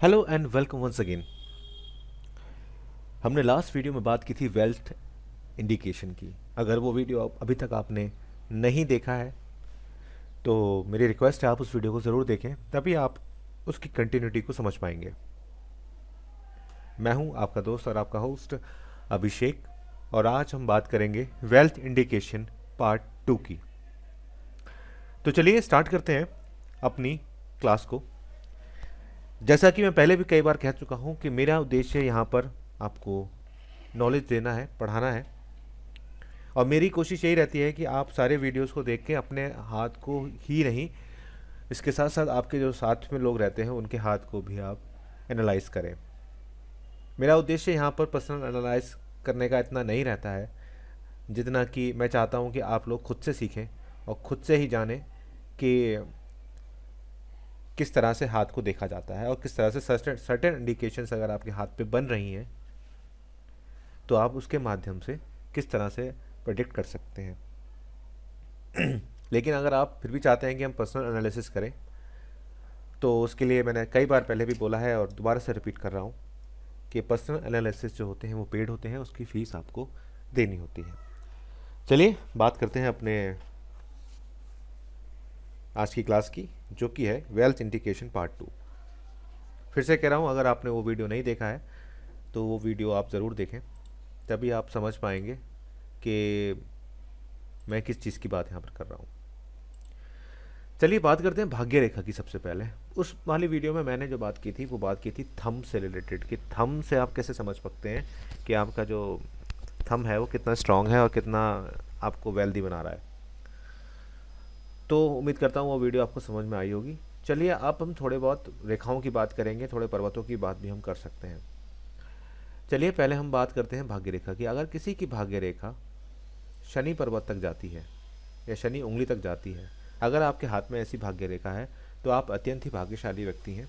Hello and welcome once again. हमने last video में बात की थी वेल्थ इंडिकेशन की। अगर वो वीडियो अभी तक आपने नहीं देखा है तो मेरी रिक्वेस्ट है आप उस वीडियो को ज़रूर देखें, तभी आप उसकी कंटिन्यूटी को समझ पाएंगे। मैं हूं आपका दोस्त और आपका होस्ट अभिषेक, और आज हम बात करेंगे वेल्थ इंडिकेशन पार्ट 2 की। तो चलिए स्टार्ट करते हैं अपनी क्लास को। जैसा कि मैं पहले भी कई बार कह चुका हूं कि मेरा उद्देश्य यहाँ पर आपको नॉलेज देना है, पढ़ाना है, और मेरी कोशिश यही रहती है कि आप सारे वीडियोस को देख के अपने हाथ को ही नहीं, इसके साथ साथ आपके जो साथ में लोग रहते हैं उनके हाथ को भी आप एनालाइज करें। मेरा उद्देश्य यहाँ पर पर्सनल एनालाइज करने का इतना नहीं रहता है, जितना कि मैं चाहता हूँ कि आप लोग खुद से सीखें और खुद से ही जानें कि किस तरह से हाथ को देखा जाता है और किस तरह से सर्टेन इंडिकेशंस अगर आपके हाथ पे बन रही हैं तो आप उसके माध्यम से किस तरह से प्रेडिक्ट कर सकते हैं। लेकिन अगर आप फिर भी चाहते हैं कि हम पर्सनल एनालिसिस करें तो उसके लिए मैंने कई बार पहले भी बोला है और दोबारा से रिपीट कर रहा हूँ कि पर्सनल एनालिसिस जो होते हैं वो पेड होते हैं, उसकी फ़ीस आपको देनी होती है। चलिए बात करते हैं अपने आज की क्लास की, जो कि है वेल्थ इंडिकेशन पार्ट 2। फिर से कह रहा हूँ, अगर आपने वो वीडियो नहीं देखा है तो वो वीडियो आप ज़रूर देखें, तभी आप समझ पाएंगे कि मैं किस चीज़ की बात यहाँ पर कर रहा हूँ। चलिए बात करते हैं भाग्य रेखा की। सबसे पहले उस वाली वीडियो में मैंने जो बात की थी वो बात की थी थंब से रिलेटेड, कि थंब से आप कैसे समझ सकते हैं कि आपका जो थंब है वो कितना स्ट्रांग है और कितना आपको वेल्दी बना रहा है। तो उम्मीद करता हूँ वो वीडियो आपको समझ में आई होगी। चलिए अब हम थोड़े बहुत रेखाओं की बात करेंगे, थोड़े पर्वतों की बात भी हम कर सकते हैं। चलिए पहले हम बात करते हैं भाग्य रेखा की। अगर किसी की भाग्य रेखा शनि पर्वत तक जाती है या शनि उंगली तक जाती है, अगर आपके हाथ में ऐसी भाग्य रेखा है तो आप अत्यंत ही भाग्यशाली व्यक्ति हैं,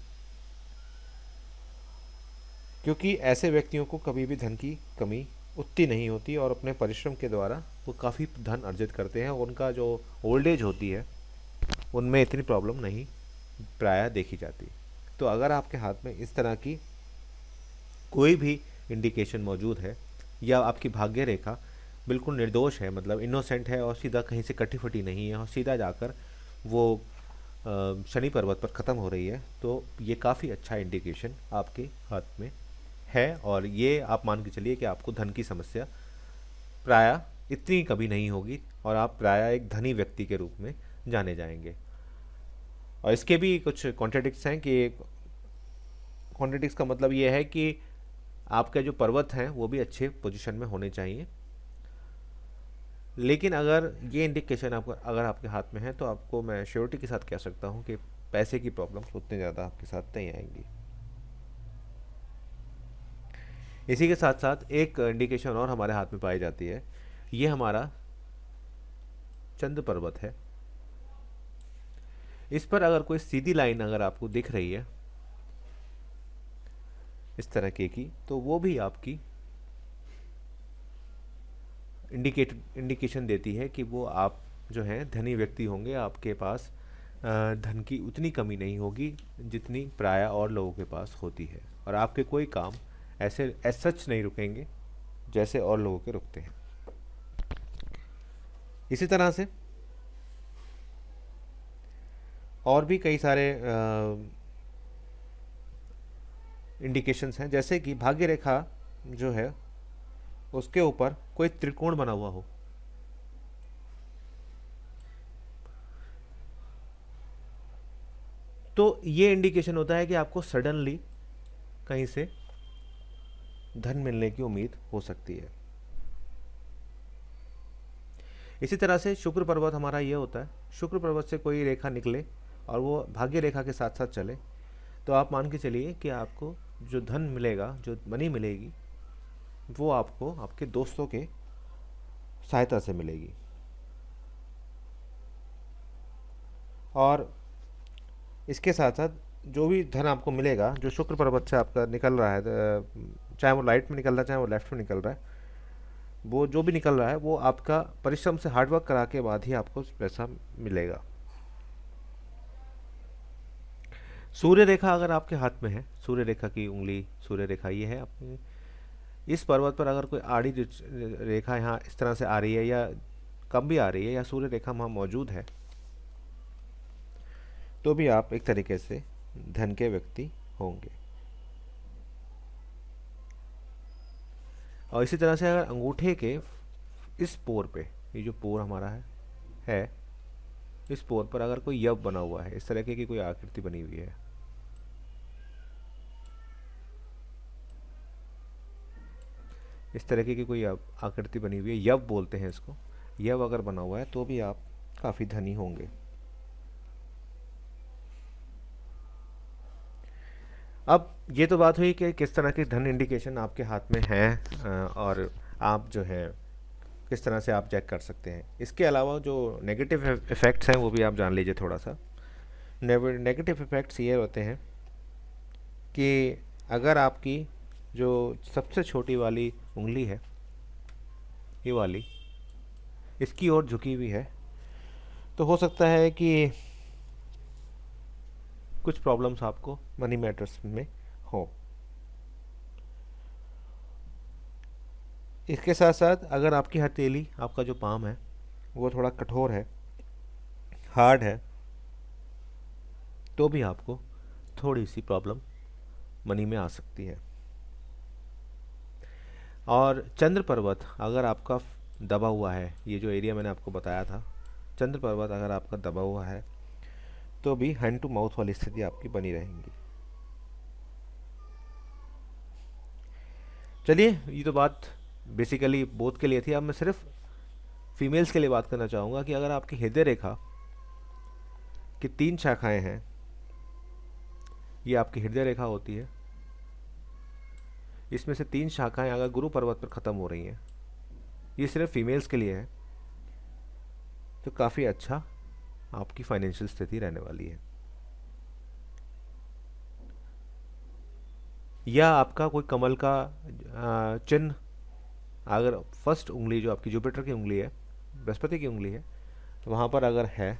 क्योंकि ऐसे व्यक्तियों को कभी भी धन की कमी उतनी नहीं होती और अपने परिश्रम के द्वारा वो काफ़ी धन अर्जित करते हैं और उनका जो ओल्ड एज होती है उनमें इतनी प्रॉब्लम नहीं प्रायः देखी जाती। तो अगर आपके हाथ में इस तरह की कोई भी इंडिकेशन मौजूद है या आपकी भाग्य रेखा बिल्कुल निर्दोष है, मतलब इनोसेंट है और सीधा कहीं से कटी फटी नहीं है और सीधा जाकर वो शनि पर्वत पर ख़त्म हो रही है, तो ये काफ़ी अच्छा इंडिकेशन आपके हाथ में है। और ये आप मान के चलिए कि आपको धन की समस्या प्रायः इतनी कभी नहीं होगी और आप प्रायः एक धनी व्यक्ति के रूप में जाने जाएंगे। और इसके भी कुछ कॉन्ट्रडिक्ट्स हैं कि कॉन्ट्रडिक्ट्स का मतलब ये है कि आपके जो पर्वत हैं वो भी अच्छे पोजीशन में होने चाहिए। लेकिन अगर ये इंडिकेशन आपको अगर आपके हाथ में है तो आपको मैं श्योरिटी के साथ कह सकता हूँ कि पैसे की प्रॉब्लम्स उतने ज़्यादा आपके साथ नहीं आएंगी। इसी के साथ साथ एक इंडिकेशन और हमारे हाथ में पाई जाती है, ये हमारा चंद्र पर्वत है। इस पर अगर कोई सीधी लाइन अगर आपको दिख रही है इस तरह की, तो वो भी आपकी इंडिकेशन देती है कि वो आप जो हैं धनी व्यक्ति होंगे, आपके पास धन की उतनी कमी नहीं होगी जितनी प्रायः और लोगों के पास होती है, और आपके कोई काम ऐसे एज सच नहीं रुकेंगे जैसे और लोगों के रुकते हैं। इसी तरह से और भी कई सारे इंडिकेशंस हैं, जैसे कि भाग्य रेखा जो है उसके ऊपर कोई त्रिकोण बना हुआ हो, तो ये इंडिकेशन होता है कि आपको सडनली कहीं से धन मिलने की उम्मीद हो सकती है। इसी तरह से शुक्र पर्वत हमारा ये होता है, शुक्र पर्वत से कोई रेखा निकले और वो भाग्य रेखा के साथ साथ चले, तो आप मान के चलिए कि आपको जो धन मिलेगा, जो मनी मिलेगी, वो आपको आपके दोस्तों के सहायता से मिलेगी। और इसके साथ साथ जो भी धन आपको मिलेगा जो शुक्र पर्वत से आपका निकल रहा है, चाहे वो राइट में निकल रहा है चाहे वो लेफ्ट में निकल रहा है, वो जो भी निकल रहा है वो आपका परिश्रम से हार्डवर्क करा के बाद ही आपको पैसा मिलेगा। सूर्य रेखा अगर आपके हाथ में है, सूर्य रेखा की उंगली, सूर्य रेखा ये है अपने इस पर्वत पर, अगर कोई आड़ी रेखा यहाँ इस तरह से आ रही है या कम भी आ रही है या सूर्य रेखा वहाँ मौजूद है, तो भी आप एक तरीके से धन के व्यक्ति होंगे। और इसी तरह से अगर अंगूठे के इस पोर पे, ये जो पोर हमारा है इस पोर पर अगर कोई यव बना हुआ है, इस तरह की कोई आकृति बनी हुई है, इस तरह की कोई आकृति बनी हुई है, यव बोलते हैं इसको, यव अगर बना हुआ है तो भी आप काफ़ी धनी होंगे। अब ये तो बात हुई कि किस तरह की धन इंडिकेशन आपके हाथ में है और आप जो है किस तरह से आप चेक कर सकते हैं। इसके अलावा जो नेगेटिव इफ़ेक्ट्स हैं वो भी आप जान लीजिए थोड़ा सा। नेगेटिव इफ़ेक्ट्स ये होते हैं कि अगर आपकी जो सबसे छोटी वाली उंगली है, ये वाली, इसकी ओर झुकी हुई है, तो हो सकता है कि कुछ प्रॉब्लम्स आपको मनी मैटर्स में हो। इसके साथ साथ अगर आपकी हथेली, आपका जो पाम है वो थोड़ा कठोर है, हार्ड है, तो भी आपको थोड़ी सी प्रॉब्लम मनी में आ सकती है। और चंद्र पर्वत अगर आपका दबा हुआ है, ये जो एरिया मैंने आपको बताया था, चंद्र पर्वत अगर आपका दबा हुआ है तो भी हैंड टू माउथ वाली स्थिति आपकी बनी रहेंगी। चलिए, ये तो बात बेसिकली बोथ के लिए थी। अब मैं सिर्फ फीमेल्स के लिए बात करना चाहूँगा कि अगर आपकी हृदय रेखा की 3 शाखाएं हैं, ये आपकी हृदय रेखा होती है, इसमें से 3 शाखाएं अगर गुरु पर्वत पर ख़त्म हो रही हैं, ये सिर्फ फीमेल्स के लिए है, तो काफ़ी अच्छा आपकी फाइनेंशियल स्थिति रहने वाली है। या आपका कोई कमल का चिन्ह, अगर फर्स्ट उंगली जो आपकी जुपिटर की उंगली है, बृहस्पति की उंगली है, वहाँ पर अगर है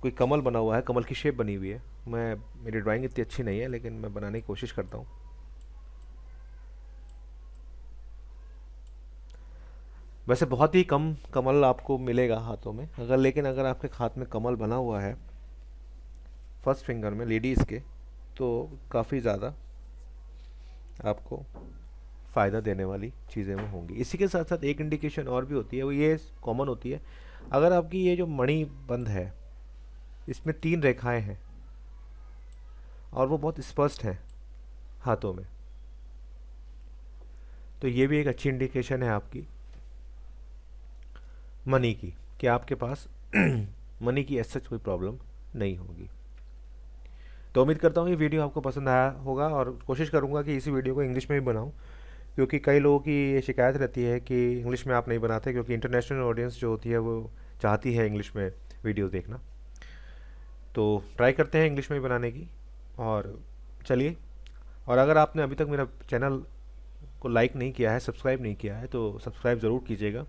कोई कमल बना हुआ है, कमल की शेप बनी हुई है, मेरी ड्राइंग इतनी अच्छी नहीं है लेकिन मैं बनाने की कोशिश करता हूँ। वैसे बहुत ही कम कमल आपको मिलेगा हाथों में, लेकिन अगर आपके हाथ में कमल बना हुआ है फर्स्ट फिंगर में लेडीज़ के, तो काफ़ी ज़्यादा आपको फ़ायदा देने वाली चीज़ें वो होंगी। इसी के साथ साथ एक इंडिकेशन और भी होती है, वो ये कॉमन होती है, अगर आपकी ये जो मणि बंध है इसमें 3 रेखाएं हैं और वो बहुत स्पष्ट हैं हाथों में, तो ये भी एक अच्छी इंडिकेशन है आपकी मनी की, कि आपके पास मनी की ऐसा कोई प्रॉब्लम नहीं होगी। तो उम्मीद करता हूँ ये वीडियो आपको पसंद आया होगा और कोशिश करूँगा कि इसी वीडियो को इंग्लिश में भी बनाऊँ, क्योंकि कई लोगों की ये शिकायत रहती है कि इंग्लिश में आप नहीं बनाते, क्योंकि इंटरनेशनल ऑडियंस जो होती है वो चाहती है इंग्लिश में वीडियो देखना। तो ट्राई करते हैं इंग्लिश में भी बनाने की। और चलिए, और अगर आपने अभी तक मेरा चैनल को लाइक नहीं किया है, सब्सक्राइब नहीं किया है, तो सब्सक्राइब ज़रूर कीजिएगा।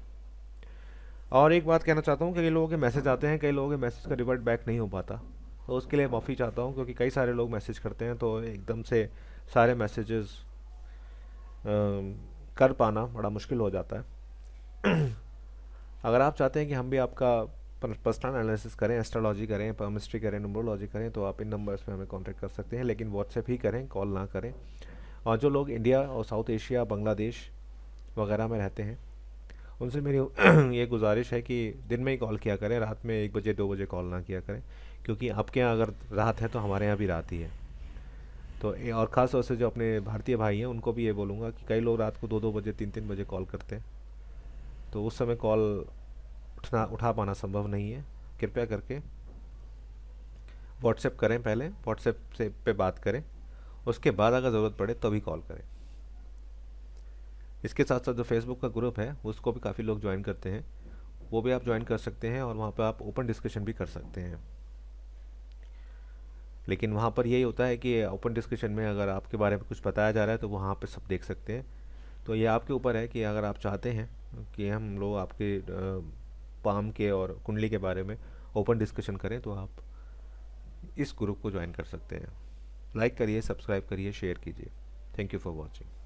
और एक बात कहना चाहता हूँ कि कई लोगों के मैसेज आते हैं, कई लोगों के मैसेज का रिवर्ट बैक नहीं हो पाता, तो उसके लिए माफ़ी चाहता हूँ, क्योंकि कई सारे लोग मैसेज करते हैं तो एकदम से सारे मैसेजेस कर पाना बड़ा मुश्किल हो जाता है। अगर आप चाहते हैं कि हम भी आपका पर्सनल एनालिसिस करें, एस्ट्रोलॉजी करें, palmistry करें, न्यूमरोलॉजी करें, तो आप इन नंबर्स पे हमें कांटेक्ट कर सकते हैं, लेकिन व्हाट्सएप ही करें, कॉल ना करें। और जो लोग इंडिया और साउथ एशिया, बांग्लादेश वगैरह में रहते हैं, उनसे मेरी ये गुजारिश है कि दिन में ही कॉल किया करें, रात में 1 बजे 2 बजे कॉल ना किया करें, क्योंकि आपके यहाँ अगर रात है तो हमारे यहाँ भी रात ही है। तो और ख़ास तौर से जो अपने भारतीय भाई हैं उनको भी ये बोलूँगा कि कई लोग रात को 2-2 बजे 3-3 बजे कॉल करते हैं, तो उस समय कॉल उठा पाना संभव नहीं है। कृपया करके व्हाट्सएप करें, पहले व्हाट्सएप से पे बात करें, उसके बाद अगर ज़रूरत पड़े तभी कॉल करें। इसके साथ साथ जो फेसबुक का ग्रुप है उसको भी काफ़ी लोग ज्वाइन करते हैं, वो भी आप ज्वाइन कर सकते हैं और वहाँ पे आप ओपन डिस्कशन भी कर सकते हैं। लेकिन वहाँ पर यही होता है कि ओपन डिस्कशन में अगर आपके बारे में कुछ बताया जा रहा है तो वहाँ पे सब देख सकते हैं। तो ये आपके ऊपर है कि अगर आप चाहते हैं कि हम लोग आपके पाम के और कुंडली के बारे में ओपन डिस्कशन करें, तो आप इस ग्रुप को ज्वाइन कर सकते हैं। लाइक करिए, सब्सक्राइब करिए, शेयर कीजिए। Thank you for watching.